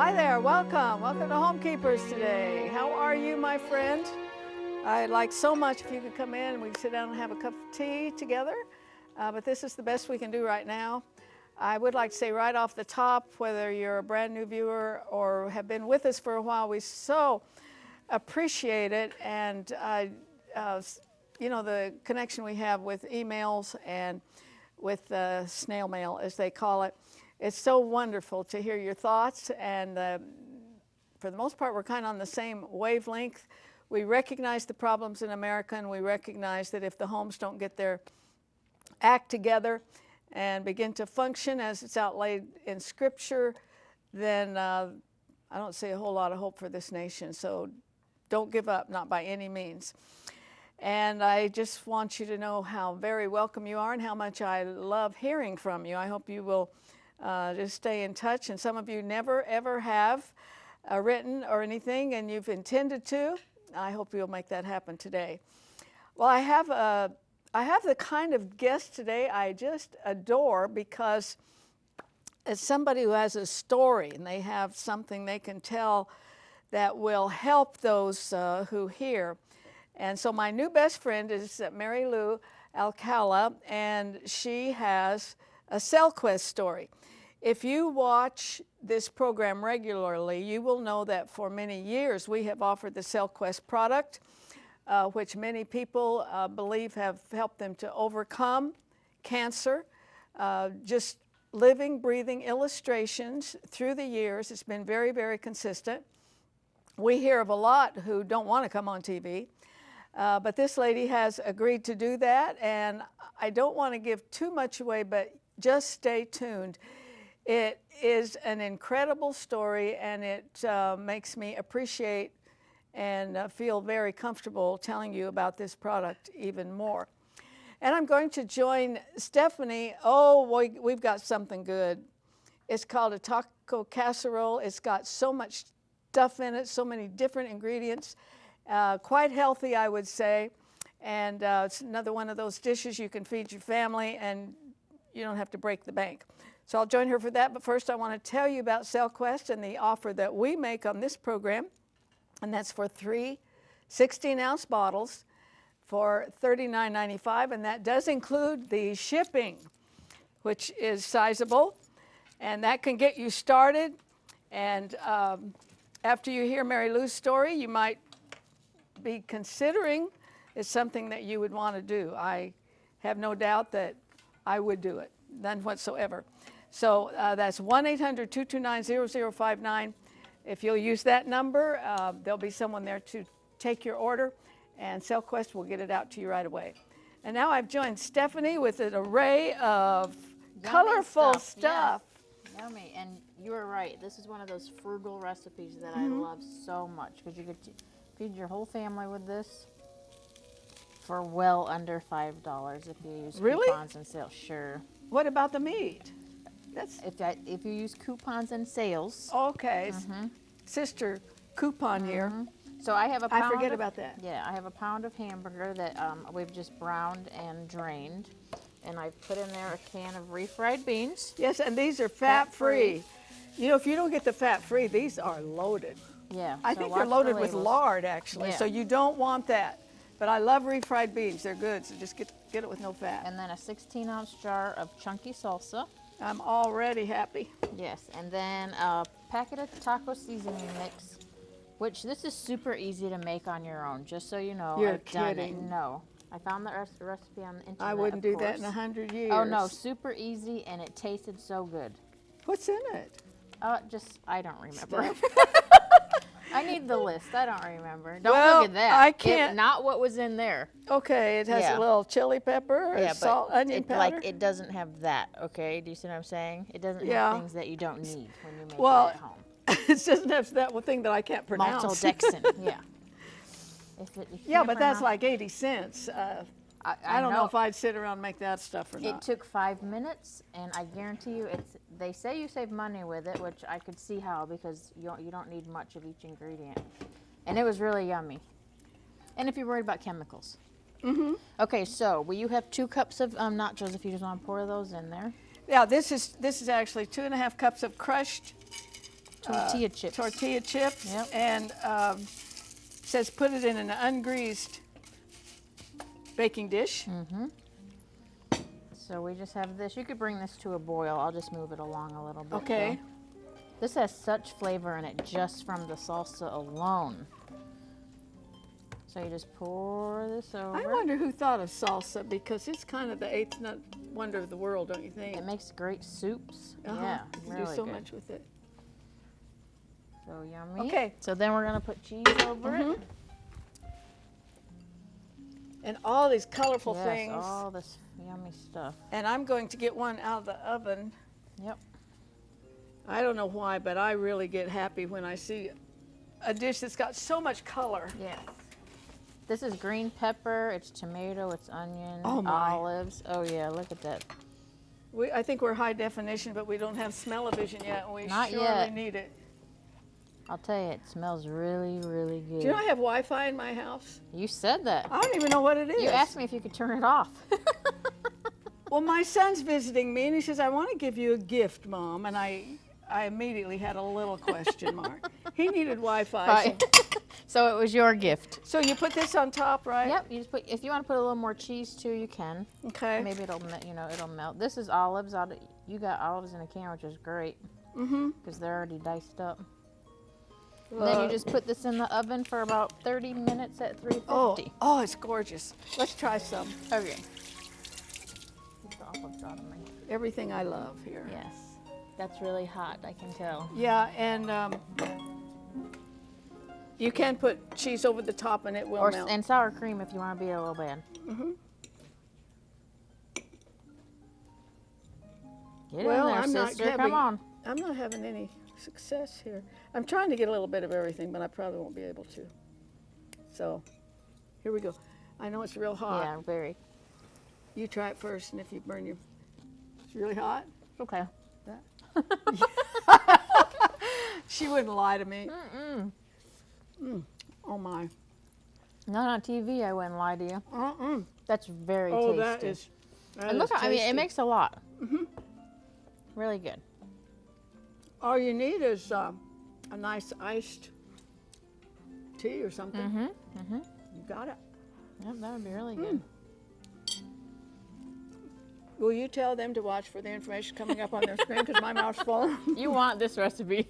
Hi there, welcome. Welcome to Homekeepers today. How are you, my friend? I'd like so much if you could come in and we could sit down and have a cup of tea together. But this is the best we can do right now. I would like to say right off the top, whether you're a brand new viewer or have been with us for a while, we so appreciate it. And you know, the connection we have with emails and with snail mail, as they call it. It's so wonderful to hear your thoughts, and for the most part, we're kind of on the same wavelength. We recognize the problems in America, and we recognize that if the homes don't get their act together and begin to function as it's outlaid in Scripture, then I don't see a whole lot of hope for this nation. So don't give up, not by any means. And I just want you to know how very welcome you are and how much I love hearing from you. I hope you will just stay in touch, and some of you never ever have written or anything, and you've intended to. I hope you'll make that happen today. Well, I have the kind of guest today I just adore, because it's somebody who has a story and they have something they can tell that will help those who hear. And so my new best friend is Marylu Alcala, and she has a Cellquest story. If you watch this program regularly, you will know that for many years we have offered the Cellquest product, which many people believe have helped them to overcome cancer. Just living, breathing illustrations through the years. It's been very, very consistent. We hear of a lot who don't want to come on TV, but this lady has agreed to do that, and I don't want to give too much away, but just stay tuned. It is an incredible story, and it makes me appreciate and feel very comfortable telling you about this product even more. And I'm going to join Stephanie. Oh, we've got something good. It's called a taco casserole. It's got so much stuff in it, so many different ingredients. Quite healthy, I would say. And it's another one of those dishes you can feed your family, and you don't have to break the bank. So I'll join her for that, but first I want to tell you about Cellquest and the offer that we make on this program, and that's for 3 16-ounce bottles for $39.95, and that does include the shipping, which is sizable, and that can get you started. And after you hear Marylu's story, you might be considering it's something that you would want to do. I have no doubt that I would do it, none whatsoever. So that's 1-800-229-0059. If you'll use that number, there'll be someone there to take your order, and Cellquest will get it out to you right away. And now I've joined Stephanie with an array of colorful stuff. Yes. Yummy, and you were right. This is one of those frugal recipes that I love so much, because you could feed your whole family with this for well under $5 if you use coupons and sales. Sure. What about the meat? That's if you use coupons and sales. Okay. Sister coupon here. So I have a pound. I forget about that. Yeah, I have a pound of hamburger that we've just browned and drained, and I've put in there a can of refried beans. Yes, and these are fat-free. You know, if you don't get the fat-free, these are loaded. Yeah. I think they're loaded with lard, actually, so you don't want that. But I love refried beans. They're good, so just get it with no fat. And then a 16-ounce jar of chunky salsa. I'm already happy. Yes, and then a packet of taco seasoning mix, which this is super easy to make on your own, just so you know. You're I've done kidding. it. No. I found the recipe on the internet. I wouldn't do that in 100 years. Oh, no, super easy, and it tasted so good. What's in it? I don't remember. I need the list. I don't remember. Don't look at that. I can't. Not what was in there. Okay, it has a little chili pepper, salt, onion powder. Like, it doesn't have that, okay? Do you see what I'm saying? It doesn't have things that you don't need when you make it at home. It doesn't have that thing that I can't pronounce. Maltodextrin, yeah. But that's like 80 cents. I don't know if I'd sit around and make that stuff or not. It took 5 minutes, and I guarantee you, they say you save money with it, which I could see how, because you don't need much of each ingredient. And it was really yummy. And if you're worried about chemicals. Okay, so will you have 2 cups of nachos if you just want to pour those in there? Yeah, this is actually 2.5 cups of crushed Tortilla chips. Tortilla chips. Yep. And says put it in an ungreased baking dish. Mm-hmm. So we just have this. You could bring this to a boil. I'll just move it along a little bit. Okay. Though. This has such flavor in it just from the salsa alone. So you just pour this over. I wonder who thought of salsa, because it's kind of the eighth wonder of the world, don't you think? It makes great soups. Yeah, you can really do so good. much with it. So yummy. Okay. So then we're gonna put cheese over it. And all these colorful Yes, things. all this yummy stuff. And I'm going to get one out of the oven. Yep. I don't know why, but I really get happy when I see a dish that's got so much color. Yes. This is green pepper, it's tomato, it's onion, Oh, my. olives. Oh yeah, look at that. I think we're high definition, but we don't have smell-o-vision yet, and we Not surely yet. need it. I'll tell you, it smells really, really good. Do you know I have Wi-Fi in my house? You said that. I don't even know what it is. You asked me if you could turn it off. Well, my son's visiting me, and he says, I want to give you a gift, Mom. And I immediately had a little question mark. He needed Wi-Fi. Right. So it was your gift. So you put this on top, right? Yep. You just put. If you want to put a little more cheese too, you can. Okay. Maybe it'll, it'll melt. This is olives. You got olives in a can, which is great. Because they're already diced up. And then you just put this in the oven for about 30 minutes at 350. Oh, it's gorgeous. Let's try some. Okay. Get the olives out of me. Everything I love here. Yes. That's really hot, I can tell. Yeah, and you can put cheese over the top and it will melt. And sour cream if you want to be a little bad. Get Well, in there, sister. Come on. I'm not having any success here. I'm trying to get a little bit of everything, but I probably won't be able to. So, here we go. I know it's real hot. Yeah, very. You try it first, and if you burn your... It's really hot? Okay. She wouldn't lie to me. Oh, my. Not on TV, I wouldn't lie to you. That's very Oh, tasty. that And look, is I mean, it tasty. makes a lot. Really good. All you need is a nice iced tea or something. You got it. Yep, that would be really good. Will you tell them to watch for the information coming up on their screen, because my mouth's full? You want this recipe.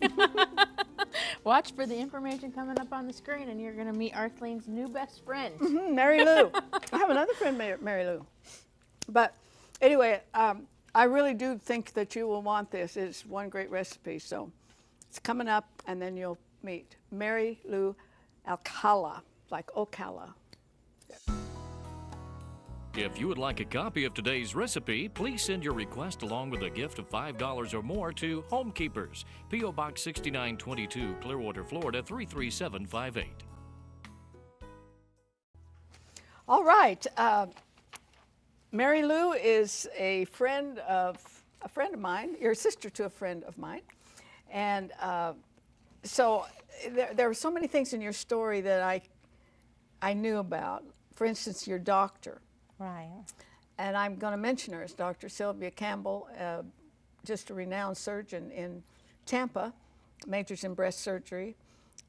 Watch for the information coming up on the screen, and you're going to meet Arthelene's new best friend. Marylu. I have another friend, Marylu. But anyway, I really do think that you will want this. It's one great recipe. So it's coming up, and then you'll meet Marylu Alcala, like Ocala. If you would like a copy of today's recipe, please send your request along with a gift of $5 or more to Homekeepers, P.O. Box 6922, Clearwater, Florida 33758. All right. Marylu is a friend of mine. You're a sister to a friend of mine. And so there were so many things in your story that I knew about. For instance, your doctor. Right. And I'm going to mention her as Dr. Sylvia Campbell, just a renowned surgeon in Tampa, majors in breast surgery.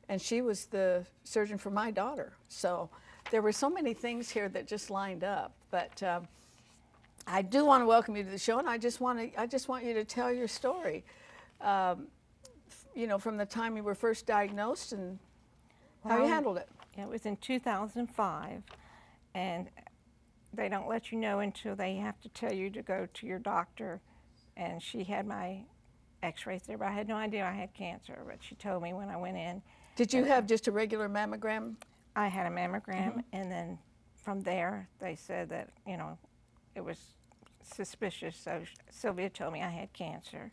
And she was the surgeon for my daughter. So there were so many things here that just lined up. But I do want to welcome you to the show, and I just want you to tell your story. You know, from the time you were first diagnosed and how you handled it. It was in 2005, and they don't let you know until they have to tell you to go to your doctor. And she had my x-rays there, but I had no idea I had cancer, but she told me when I went in. Did you have just a regular mammogram? I had a mammogram, and then from there they said that, you know, it was suspicious, so Sylvia told me I had cancer.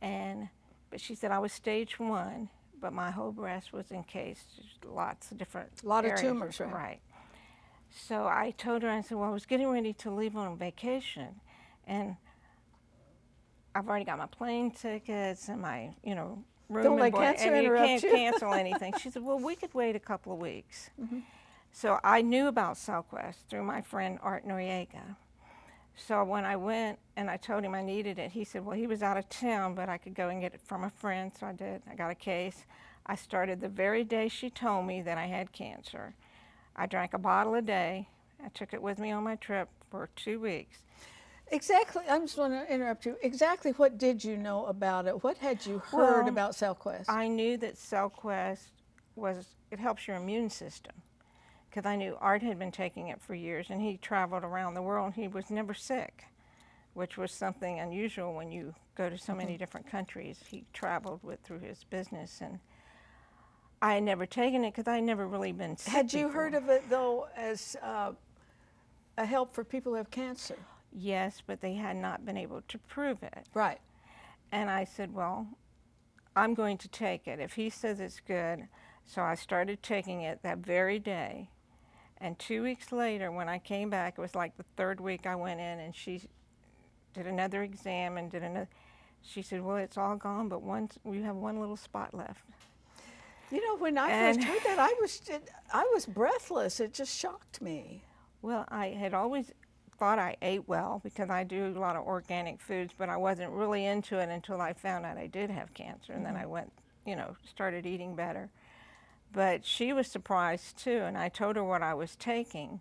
But she said I was stage 1, but my whole breast was encased, lots of different areas. Tumors, right? Right. So I told her, I said, well, I was getting ready to leave on vacation, and I've already got my plane tickets and my, you know, room Don't and let board, cancer and you interrupt can't you. cancel anything. She said, well, we could wait a couple of weeks. So I knew about Cellquest through my friend Art Noriega. So when I went and I told him I needed it, he said, well, he was out of town, but I could go and get it from a friend. So I did. I got a case. I started the very day she told me that I had cancer. I drank a bottle a day. I took it with me on my trip for 2 weeks. Exactly. I just want to interrupt you. Exactly what did you know about it? What had you heard about Cellquest? I knew that Cellquest it helps your immune system, because I knew Art had been taking it for years, and he traveled around the world, and he was never sick, which was something unusual when you go to so many different countries. He traveled through his business, and I had never taken it because I had never really been sick Had you before. heard of it, though, as a help for people who have cancer? Yes, but they had not been able to prove it. Right. And I said, well, I'm going to take it if he says it's good. So I started taking it that very day. And 2 weeks later, when I came back, it was like the third week I went in, and she did another exam and did another. She said, well, it's all gone, but we have one little spot left. You know, when I first heard that, I was breathless. It just shocked me. Well, I had always thought I ate well because I do a lot of organic foods, but I wasn't really into it until I found out I did have cancer, and then I went, started eating better. But she was surprised too, and I told her what I was taking,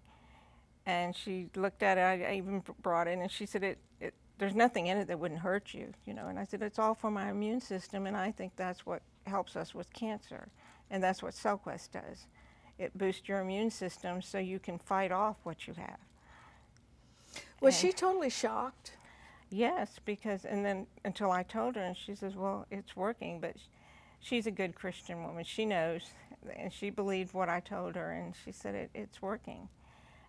and she looked at it. I even brought it, and she said, there's nothing in it that wouldn't hurt you, and I said, it's all for my immune system, and I think that's what helps us with cancer, and that's what Cellquest does. It boosts your immune system so you can fight off what you have. Was she totally shocked? Yes, and then until I told her, and she says, well, it's working, but she's a good Christian woman. She knows, and she believed what I told her, and she said it's working.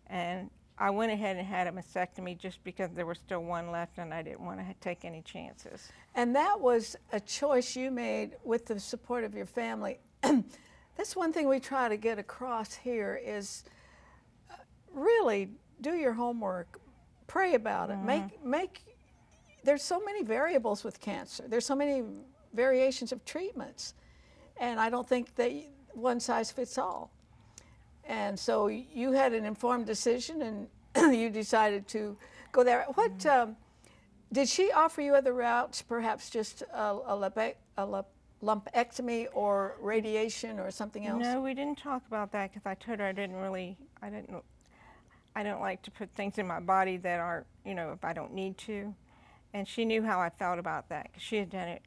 And I went ahead and had a mastectomy just because there was still one left, and I didn't want to take any chances. And that was a choice you made with the support of your family. That's one thing we try to get across here is really do your homework, pray about it, there's so many variables with cancer. There's so many variations of treatments, and I don't think that one size fits all. And so you had an informed decision, and you decided to go there. What did she offer you other routes? Perhaps just a lumpectomy or radiation or something else? No, we didn't talk about that because I told her I don't like to put things in my body that are, if I don't need to. And she knew how I felt about that because she had done it.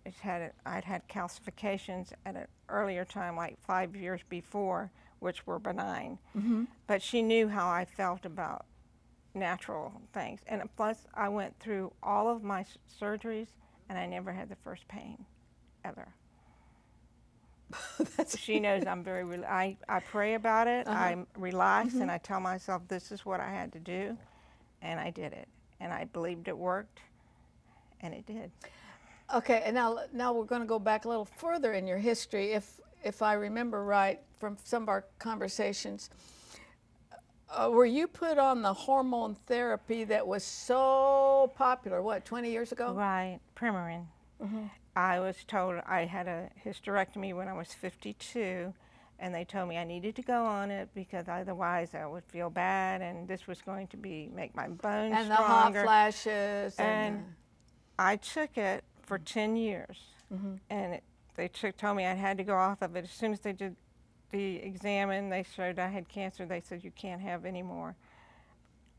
I'd had calcifications at an earlier time, like 5 years before, which were benign. But she knew how I felt about natural things. And plus, I went through all of my surgeries, and I never had the first pain, ever. She knows I'm very, I pray about it, I relax, and I tell myself this is what I had to do, and I did it. And I believed it worked, and it did. Okay, and now we're going to go back a little further in your history. If I remember right from some of our conversations, were you put on the hormone therapy that was so popular, 20 years ago? Right, Premarin. I was told I had a hysterectomy when I was 52, and they told me I needed to go on it because otherwise I would feel bad, and this was going to make my bones and stronger. The hot flashes. And I took it for 10 years, and they told me I had to go off of it. As soon as they did the exam and they showed I had cancer, they said, you can't have any more.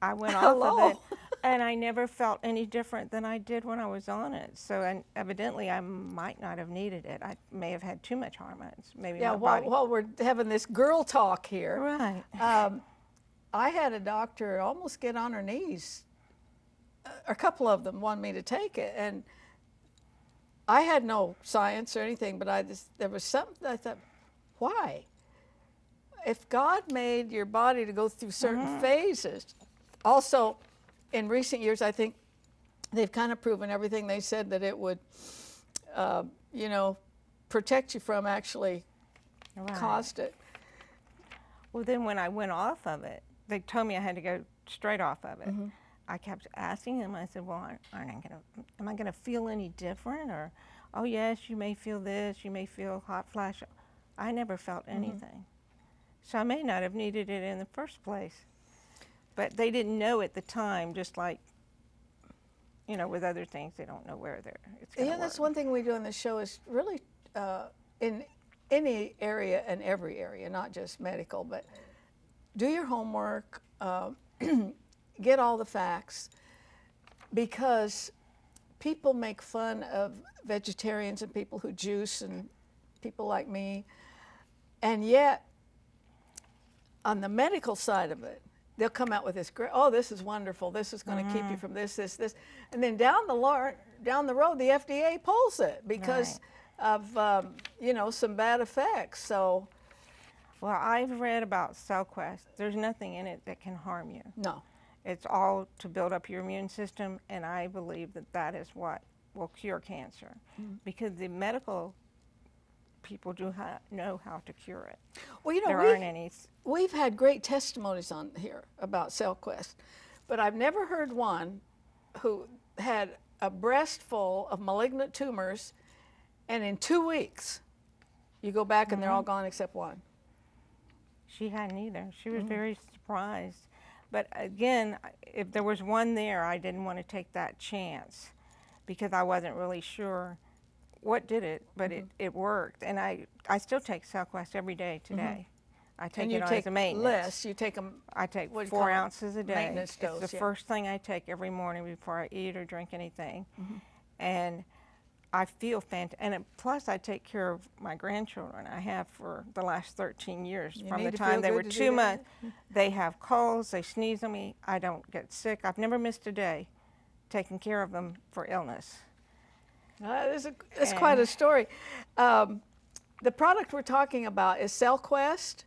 I went off of it, and I never felt any different than I did when I was on it. So and evidently I might not have needed it. I may have had too much hormones. Maybe my body. While we're having this girl talk here. Right. I had a doctor almost get on her knees. A couple of them wanted me to take it, and I had no science or anything, but there was something I thought, why? If God made your body to go through certain phases, also in recent years, I think they've kind of proven everything they said that it would, protect you from actually caused it. Well, then when I went off of it, they told me I had to go straight off of it. I kept asking them, I said, well, am I going to feel any different? Or, oh, yes, you may feel this, you may feel hot flash. I never felt anything. So I may not have needed it in the first place. But they didn't know at the time, just like you know, with other things, they don't know where it's going to Yeah, work. that's one thing we do on the show is really in any area and every area, not just medical, but do your homework, get all the facts, because people make fun of vegetarians and people who juice and people like me, and yet on the medical side of it, they'll come out with this great, oh, this is wonderful, this is going to keep you from this, and then down the road, the FDA pulls it because of you know, some bad effects. So, Well, I've read about Cellquest. There's nothing in it that can harm you. no. It's all to build up your immune system, and I believe that that is what will cure cancer, because the medical people do know how to cure it. Well, you know, There aren't any. we've had great testimonies on here about Cellquest, but I've never heard one who had a breast full of malignant tumors, and in 2 weeks, you go back and they're all gone except one. She hadn't either. She was very surprised. But again, if there was one there, I didn't want to take that chance because I wasn't really sure what did it, but it worked. And I still take Cellquest every day today. I take And you it on take as a maintenance. less. You take them. I take what do you 4 call it? ounces a day. Maintenance dose, It's the yeah. first thing I take every morning before I eat or drink anything. And I feel fantastic. And plus, I take care of my grandchildren. I have for the last 13 years. You From need the to time feel they good were to do 2 that. months, they have colds, they sneeze on me. I don't get sick. I've never missed a day taking care of them for illness. It's quite a story. The product we're talking about is Cellquest.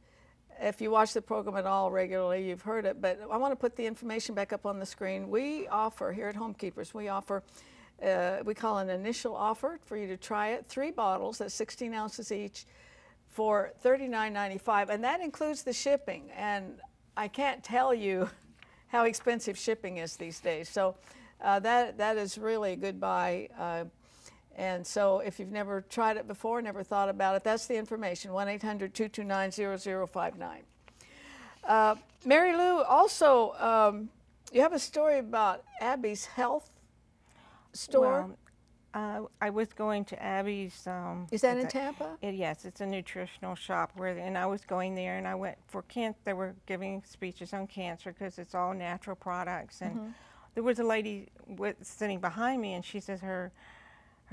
If you watch the program at all regularly, you've heard it, but I want to put the information back up on the screen. We offer, here at Homekeepers, we offer, we call an initial offer for you to try it. 3 bottles, that's 16 ounces each, for $39.95, and that includes the shipping. And I can't tell you how expensive shipping is these days. So that is really a good buy. And so if you've never tried it before, never thought about it, that's the information, 1-800-229-0059. Marylu, also, you have a story about Abby's health store. Well, I was going to Abby's. Is that in Tampa? Yes, it's a nutritional shop and I was going there, and I went for cancer. They were giving speeches on cancer because it's all natural products. And there was a lady sitting behind me, and she says her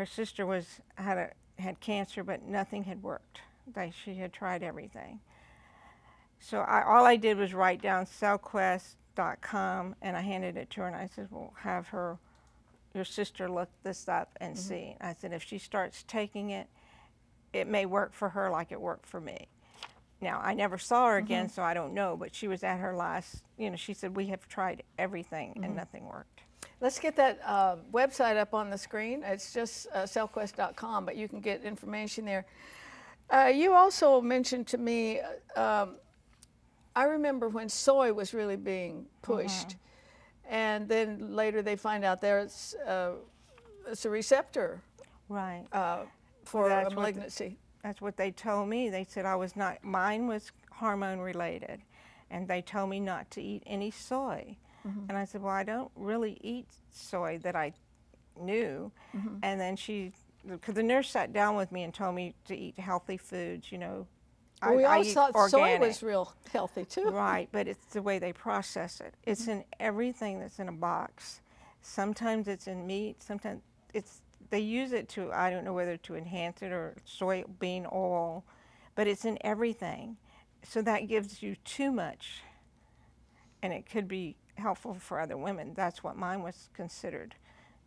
sister had cancer, but nothing had worked. She had tried everything. So all I did was write down Cellquest.com, and I handed it to her, and I said, well, have your sister look this up and see. I said, if she starts taking it, it may work for her like it worked for me. Now, I never saw her again, so I don't know, but she was at her last, she said, we have tried everything and nothing worked. Let's get that website up on the screen. It's just Cellquest.com, but you can get information there. You also mentioned to me, I remember when soy was really being pushed, and then later they find out it's a receptor Right. for That's a what malignancy. That's what they told me. They said mine was hormone related, and they told me not to eat any soy. And I said, well, I don't really eat soy that I knew. And then because the nurse sat down with me and told me to eat healthy foods, Well, we all eat thought soy organic. was real healthy too. Right, but it's the way they process it. It's in everything that's in a box. Sometimes it's in meat, sometimes they use it to, I don't know whether to enhance it or soybean oil, but it's in everything. So that gives you too much, and it could be helpful for other women. That's what mine was considered.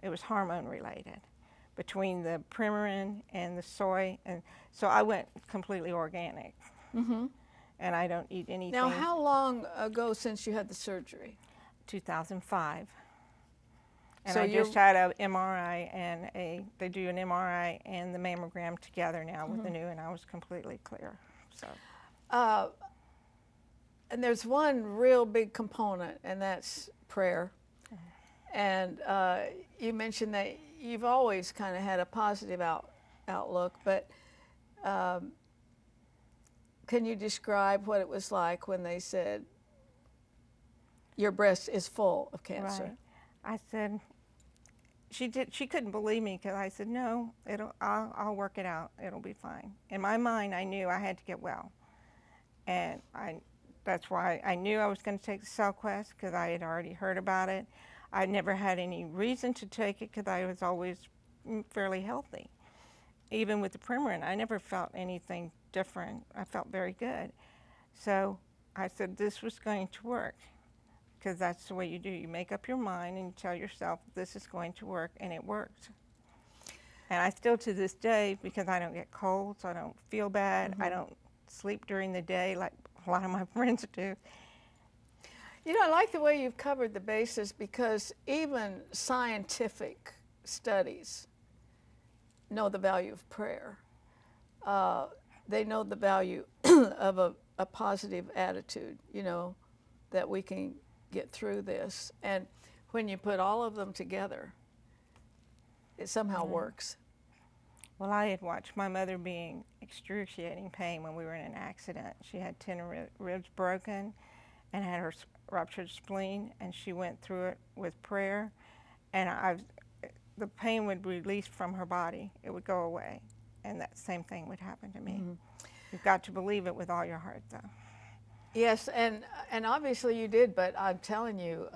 It was hormone related between the Premarin and the soy, and so I went completely organic. And I don't eat anything. Now, how long ago since you had the surgery? 2005. And So I just had an MRI, and they do an MRI and the mammogram together now with the new, and I was completely clear. So. And there's one real big component, and that's prayer. And you mentioned that you've always kind of had a positive outlook, but can you describe what it was like when they said your breast is full of cancer? Right. I said, She couldn't believe me because I said, no, I'll work it out. It'll be fine. In my mind, I knew I had to get well. And that's why I knew I was going to take the Cellquest, because I had already heard about it. I never had any reason to take it because I was always fairly healthy. Even with the Premarin, I never felt anything different. I felt very good. So I said this was going to work, because that's the way you do. You make up your mind and you tell yourself this is going to work, and it worked. And I still, to this day, because I don't get colds, I don't feel bad, I don't sleep during the day like a lot of my friends do. You know, I like the way you've covered the bases, because even scientific studies know the value of prayer. They know the value of a positive attitude, you know, that we can get through this. And when you put all of them together, it somehow works. Well, I had watched my mother be in excruciating pain when we were in an accident. She had 10 ribs broken and had her ruptured spleen, and she went through it with prayer, and the pain would release from her body. It would go away, and that same thing would happen to me. You've got to believe it with all your heart, though. Yes, and obviously you did, but I'm telling you,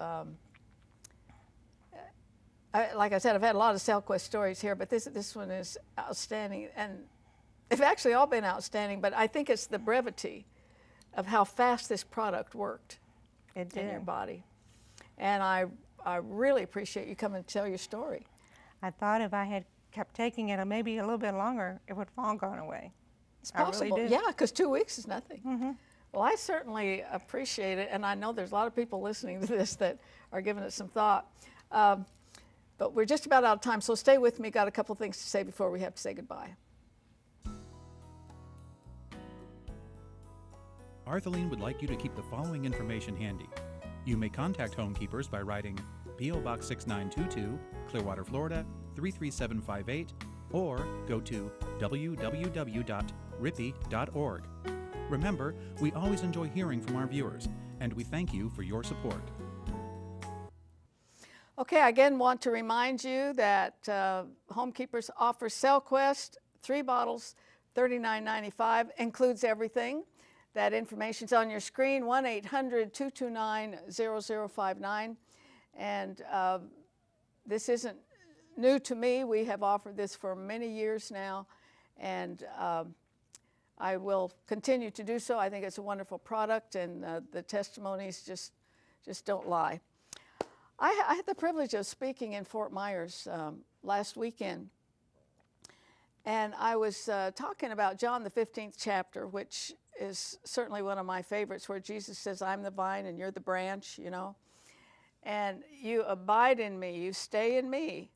like I said, I've had a lot of Cellquest stories here, but this one is outstanding, and they've actually all been outstanding, but I think it's the brevity of how fast this product worked in your body. And I really appreciate you coming to tell your story. I thought if I had kept taking it maybe a little bit longer, it would have all gone away. It's possible, really yeah, because 2 weeks is nothing. Well, I certainly appreciate it, and I know there's a lot of people listening to this that are giving it some thought. But we're just about out of time, so stay with me. Got a couple things to say before we have to say goodbye. Arthelene would like you to keep the following information handy. You may contact Homekeepers by writing P.O. Box 6922, Clearwater, Florida 33758, or go to www.rippy.org. Remember, we always enjoy hearing from our viewers, and we thank you for your support. Okay, I again want to remind you that Homekeepers offers Cellquest, 3 bottles, $39.95, includes everything. That information's on your screen, 1-800-229-0059. And this isn't new to me. We have offered this for many years now, and I will continue to do so. I think it's a wonderful product, and the testimonies just don't lie. I had the privilege of speaking in Fort Myers last weekend, and I was talking about John the 15th chapter, which is certainly one of my favorites, where Jesus says, I'm the vine and you're the branch, you know, and you abide in me, you stay in me,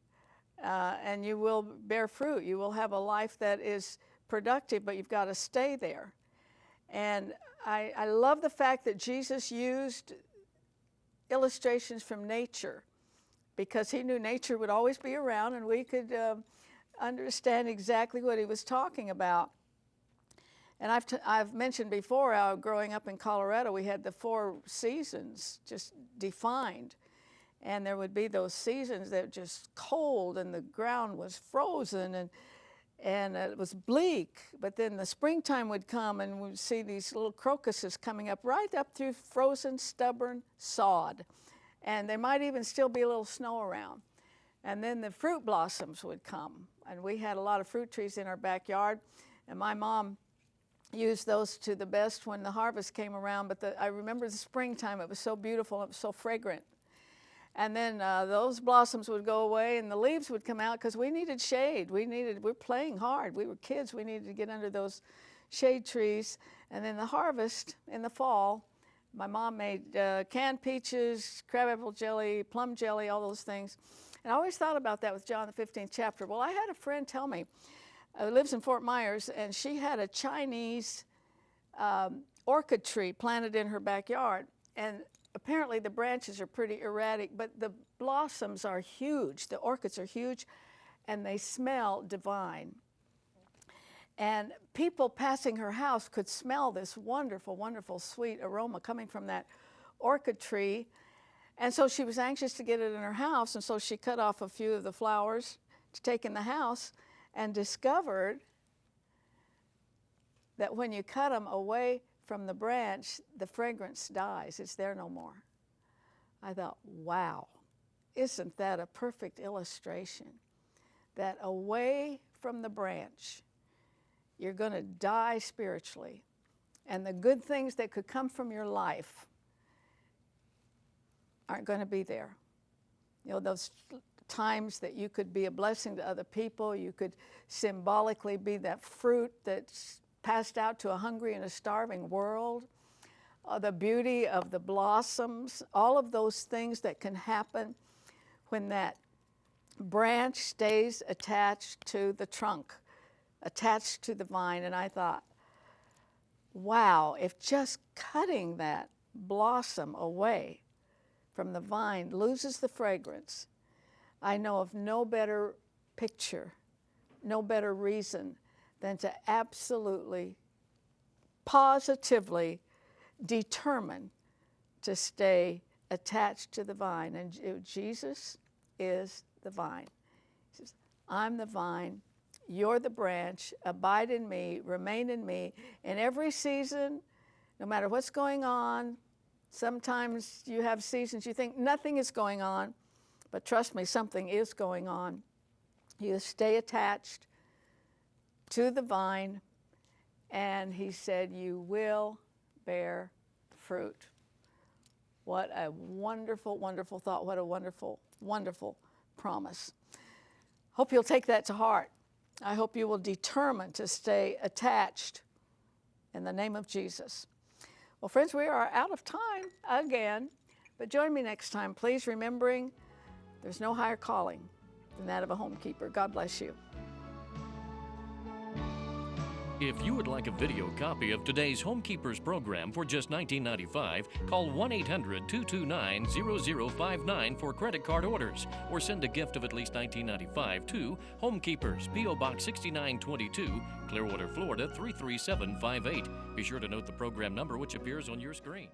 and you will bear fruit. You will have a life that is productive, but you've got to stay there. And I love the fact that Jesus used illustrations from nature, because he knew nature would always be around, and we could understand exactly what he was talking about. And I've mentioned before how growing up in Colorado, we had the 4 seasons just defined. And there would be those seasons that were just cold and the ground was frozen and it was bleak. But then the springtime would come and we'd see these little crocuses coming up right up through frozen, stubborn sod. And there might even still be a little snow around. And then the fruit blossoms would come. And we had a lot of fruit trees in our backyard. And my mom used those to the best when the harvest came around, but I remember the springtime, it was so beautiful, it was so fragrant. And then those blossoms would go away and the leaves would come out, because we needed shade. We're playing hard. We were kids, we needed to get under those shade trees. And then the harvest in the fall, my mom made canned peaches, crabapple jelly, plum jelly, all those things. And I always thought about that with John the 15th chapter. Well, I had a friend tell me, who lives in Fort Myers, and she had a Chinese orchid tree planted in her backyard. And apparently the branches are pretty erratic, but the blossoms are huge. The orchids are huge, and they smell divine. And people passing her house could smell this wonderful, wonderful, sweet aroma coming from that orchid tree. And so she was anxious to get it in her house, and so she cut off a few of the flowers to take in the house and discovered that when you cut them away from the branch, the fragrance dies. It's there no more. I thought, wow, isn't that a perfect illustration? That away from the branch, you're going to die spiritually. And the good things that could come from your life aren't going to be there. You know, those times that you could be a blessing to other people, you could symbolically be that fruit that's passed out to a hungry and a starving world, the beauty of the blossoms, all of those things that can happen when that branch stays attached to the trunk, attached to the vine. And I thought, wow, if just cutting that blossom away from the vine loses the fragrance, I know of no better picture, no better reason than to absolutely, positively determine to stay attached to the vine. And Jesus is the vine. He says, I'm the vine, you're the branch, abide in me, remain in me. In every season, no matter what's going on, sometimes you have seasons you think nothing is going on, but trust me, something is going on. You stay attached to the vine, and he said, you will bear fruit. What a wonderful, wonderful thought. What a wonderful, wonderful promise. Hope you'll take that to heart. I hope you will determine to stay attached in the name of Jesus. Well, friends, we are out of time again, but join me next time, please, remembering there's no higher calling than that of a homekeeper. God bless you. If you would like a video copy of today's Homekeepers program for just $19.95, call 1-800-229-0059 for credit card orders, or send a gift of at least $19.95 to Homekeepers, P.O. Box 6922, Clearwater, Florida 33758. Be sure to note the program number which appears on your screen.